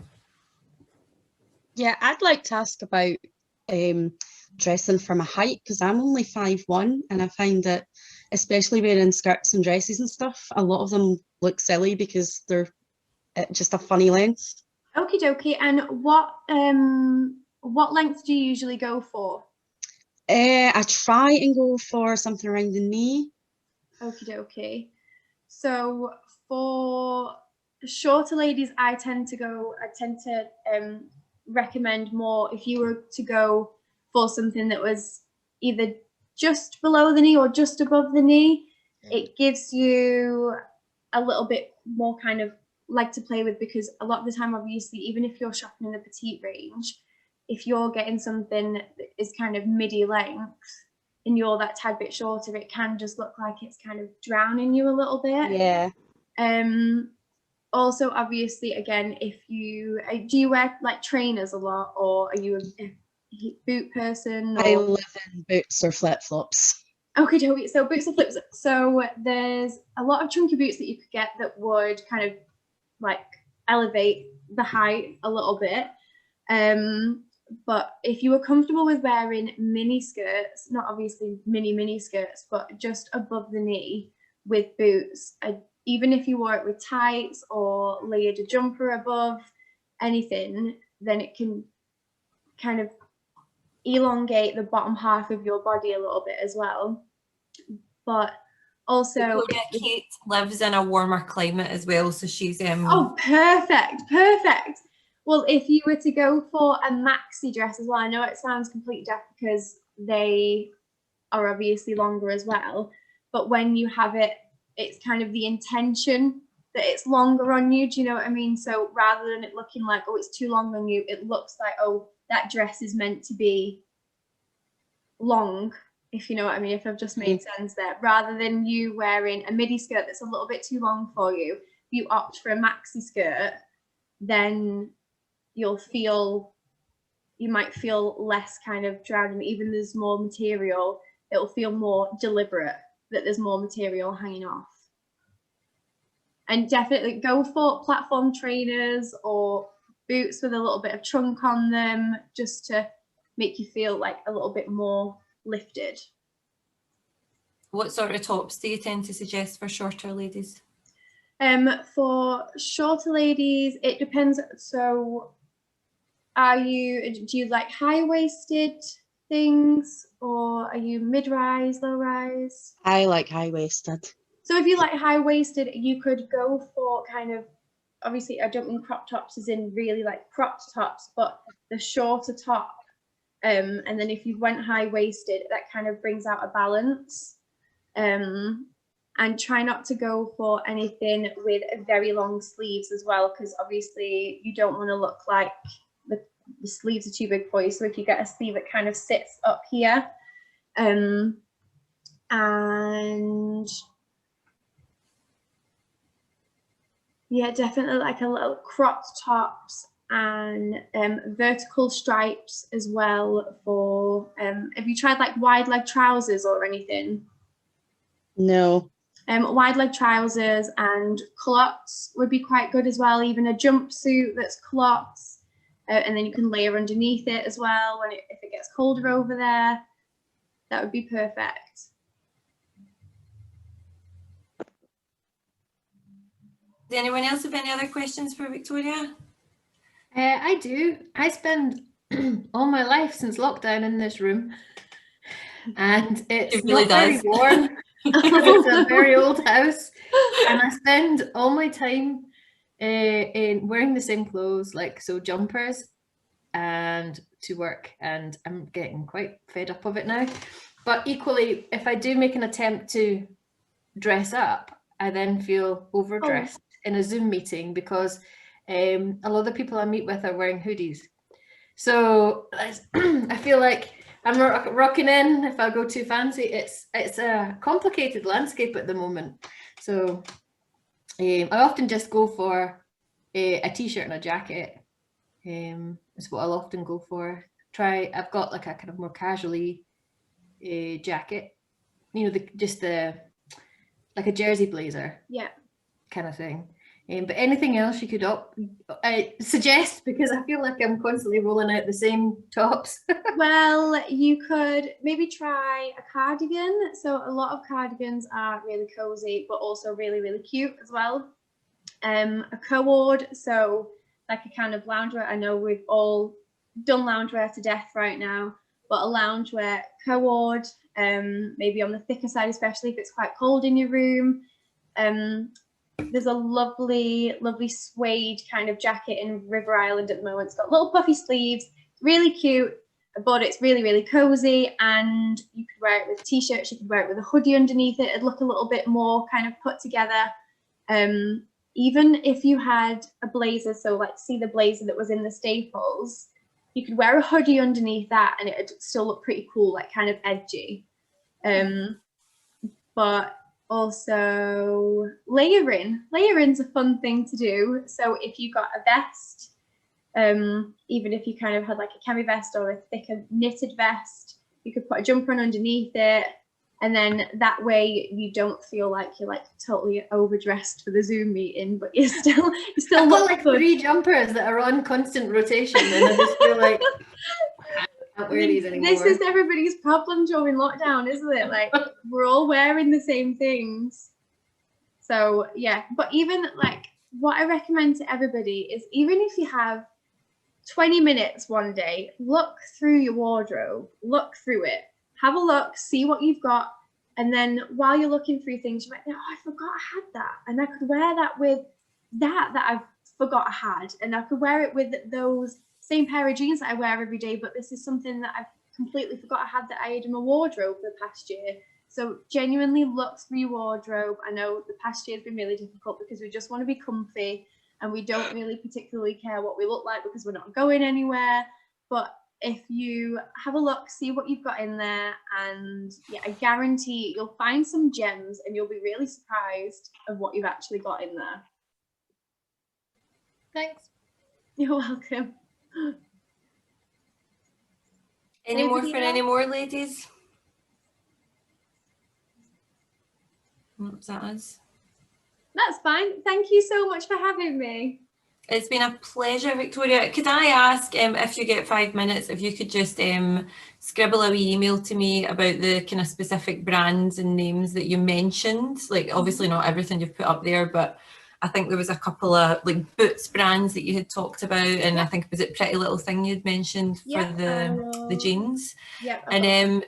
Yeah, I'd like to ask about dressing for my height, because I'm only 5'1", and I find that, especially wearing skirts and dresses and stuff, a lot of them look silly because they're just a funny length. Okie dokie. And what length do you usually go for? I try and go for something around the knee. Okie dokie. So for shorter ladies, I tend to recommend more, if you were to go for something that was either just below the knee or just above the knee, it gives you a little bit more kind of leg to play with, because a lot of the time, obviously, even if you're shopping in the petite range, if you're getting something that is kind of midi length and you're that tad bit shorter, it can just look like it's kind of drowning you a little bit. Yeah. Also, obviously, again, if you do you wear like trainers a lot, or are you a boot person? Or? I live in boots or flip-flops. Okay, so boots or flips. So there's a lot of chunky boots that you could get that would kind of like elevate the height a little bit. But if you were comfortable with wearing mini skirts, not obviously mini skirts, but just above the knee with boots, even if you wore it with tights or layered a jumper above, anything, then it can kind of elongate the bottom half of your body a little bit as well. But also, Kate lives in a warmer climate as well, so she's oh, perfect. Well, if you were to go for a maxi dress as well, I know it sounds completely daft because they are obviously longer as well, but when you have it, it's kind of the intention that it's longer on you. Do you know what I mean? So rather than it looking like, oh, it's too long on you, it looks like, oh, that dress is meant to be long, if you know what I mean, if I've just made sense there. Rather than you wearing a midi skirt that's a little bit too long for you, if you opt for a maxi skirt, then you might feel less kind of drowning. Even there's more material, it'll feel more deliberate that there's more material hanging off. And definitely go for platform trainers or boots with a little bit of trunk on them, just to make you feel like a little bit more lifted. What sort of tops do you tend to suggest for shorter ladies? For shorter ladies, it depends. So do you like high-waisted things, or are you mid-rise, low-rise? I like high-waisted. So if you like high-waisted, you could go for kind of, obviously I don't mean crop tops as in really like cropped tops, but the shorter top. And then if you went high-waisted, that kind of brings out a balance. And try not to go for anything with very long sleeves as well, because obviously you don't want to look like the sleeves are too big for you. So if you get a sleeve that kind of sits up here, and yeah, definitely like a little cropped tops and vertical stripes as well. For have you tried like wide leg trousers or anything? No. Wide leg trousers and culottes would be quite good as well. Even a jumpsuit that's culottes, and then you can layer underneath it as well if it gets colder over there. That would be perfect. Does anyone else have any other questions for Victoria? I do. I spend all my life since lockdown in this room, and it's really not very does. warm. It's a very old house, and I spend all my time in wearing the same clothes, like so jumpers, and to work. And I'm getting quite fed up of it now. But equally, if I do make an attempt to dress up, I then feel overdressed in a Zoom meeting because a lot of the people I meet with are wearing hoodies. So I feel like I'm rocking in if I go too fancy. It's a complicated landscape at the moment. So I often just go for a t-shirt and a jacket. Is what I'll often go for. I've got like a kind of more casually jacket, you know, like a jersey blazer, yeah, kind of thing. But anything else you could suggest, because I feel like I'm constantly rolling out the same tops. Well, you could maybe try a cardigan. So a lot of cardigans are really cozy, but also really, really cute as well. A co-ord, so like a kind of loungewear. I know we've all done loungewear to death right now, but a loungewear co-ord, maybe on the thicker side, especially if it's quite cold in your room. There's a lovely, lovely suede kind of jacket in River Island at the moment. It's got little puffy sleeves, really cute, but it's really, really cozy. And you could wear it with t-shirts, you could wear it with a hoodie underneath it. It'd look a little bit more kind of put together. Even if you had a blazer, so like see the blazer that was in the Staples, you could wear a hoodie underneath that and it'd still look pretty cool, like kind of edgy. But also layering's a fun thing to do. So if you got a vest, even if you kind of had like a cami vest or a thicker knitted vest, you could put a jumper on underneath it, and then that way you don't feel like you're like totally overdressed for the Zoom meeting, but you still I've got look like good. 3 jumpers that are on constant rotation, and I just feel like I can't wear these anymore. This is everybody's problem during lockdown, isn't it? Like we're all wearing the same things. So yeah, but even like what I recommend to everybody is, even if you have 20 minutes one day, look through your wardrobe, look through it, have a look, see what you've got. And then while you're looking through things, you might think, oh, I forgot I had that. And I could wear that with that I've forgot I had, and I could wear it with those same pair of jeans that I wear every day, but this is something that I've completely forgot I had that I had in my wardrobe the past year. So genuinely look through your wardrobe. I know the past year has been really difficult because we just want to be comfy and we don't really particularly care what we look like because we're not going anywhere. But if you have a look, see what you've got in there, and yeah, I guarantee you'll find some gems and you'll be really surprised of what you've actually got in there. Thanks. You're welcome. Any more Anybody for else? any more, ladies? What's that us? That's fine. Thank you so much for having me. It's been a pleasure, Victoria. Could I ask, if you get 5 minutes, if you could just scribble a wee email to me about the kind of specific brands and names that you mentioned? Like, obviously not everything you've put up there, but I think there was a couple of like boots brands that you had talked about, and I think, was it Pretty Little Thing you'd mentioned for the jeans? Yeah. And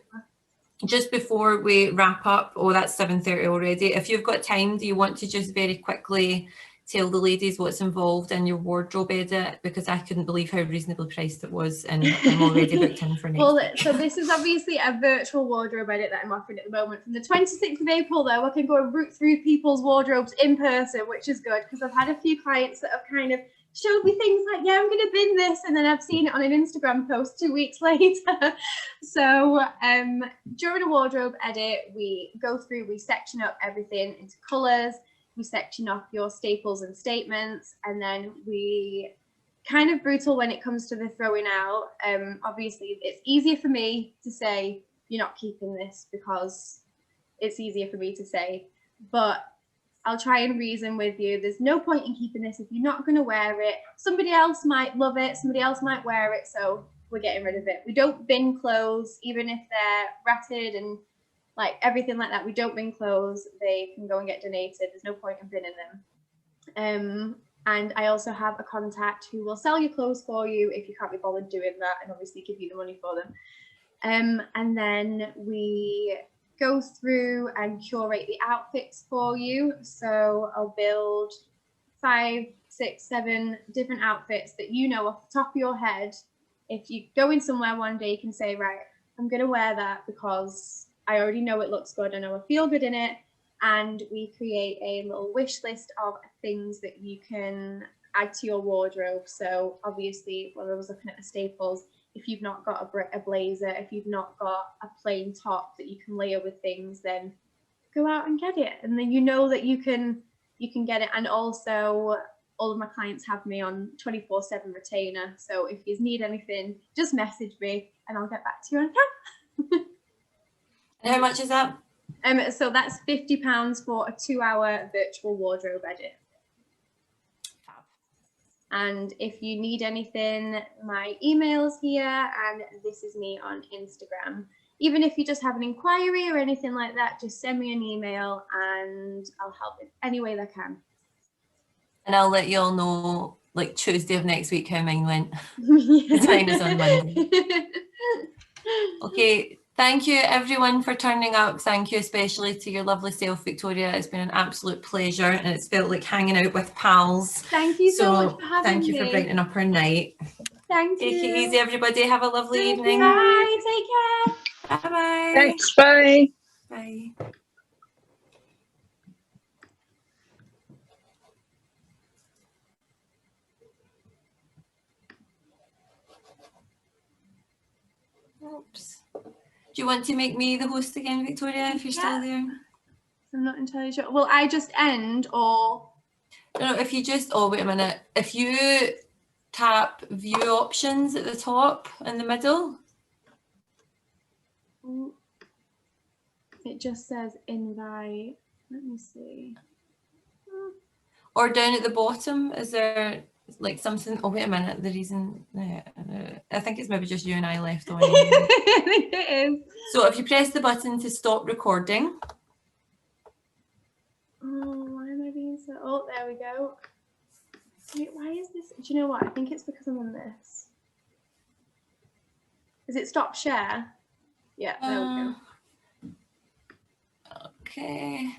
just before we wrap up, that's 7:30 already. If you've got time, do you want to just very quickly tell the ladies what's involved in your wardrobe edit, because I couldn't believe how reasonably priced it was, and I'm already booked in for next week. So this is obviously a virtual wardrobe edit that I'm offering at the moment. From the 26th of April, though, I can go and root through people's wardrobes in person, which is good because I've had a few clients that have kind of showed me things like, yeah, I'm going to bin this, and then I've seen it on an Instagram post 2 weeks later. So during a wardrobe edit, we go through, we section up everything into colours, we section off your staples and statements, and then we kind of brutal when it comes to the throwing out. Obviously, it's easier for me to say you're not keeping this because it's easier for me to say, but I'll try and reason with you. There's no point in keeping this if you're not going to wear it. Somebody else might love it, somebody else might wear it, so we're getting rid of it. We don't bin clothes, even if they're ratted and like everything like that. We don't bin clothes. They can go and get donated. There's no point in binning them. And I also have a contact who will sell your clothes for you if you can't be bothered doing that, and obviously give you the money for them. And then we go through and curate the outfits for you. So I'll build 5, 6, 7 different outfits that you know off the top of your head. If you go in somewhere one day, you can say, right, I'm going to wear that because I already know it looks good. I know I feel good in it. And we create a little wish list of things that you can add to your wardrobe. So obviously, when I was looking at the staples, if you've not got a blazer, if you've not got a plain top that you can layer with things, then go out and get it. And then you know that you can get it. And also, all of my clients have me on 24/7 retainer. So if you need anything, just message me and I'll get back to you on time. And how much is that? So that's £50 for a 2-hour virtual wardrobe edit. Fab. And if you need anything, my email's here, and this is me on Instagram. Even if you just have an inquiry or anything like that, just send me an email and I'll help in any way that I can. And I'll let you all know, like Tuesday of next week, how mine went. The time is on Monday. Okay. Thank you everyone for turning up. Thank you especially to your lovely self, Victoria. It's been an absolute pleasure, and it's felt like hanging out with pals. Thank you so much for having thank you me. for brightening up our night. Thank you. Take it easy, everybody. Have a lovely evening. Bye. Take care. Bye-bye. Thanks, bye. Bye. Oops. Do you want to make me the host again, Victoria, if you're still there? I'm not entirely sure. Will I just end or? No, if you just, oh, wait a minute. If you tap view options at the top in the middle. It just says invite. Let me see. Or down at the bottom, is there like something? Oh, wait a minute. The reason, I think it's maybe just you and I left on. I think it is. So if you press the button to stop recording. Oh, why am I being so? Oh, there we go. Wait, why is this? Do you know what? I think it's because I'm on this. Is it stop share? Yeah, there we go. Okay.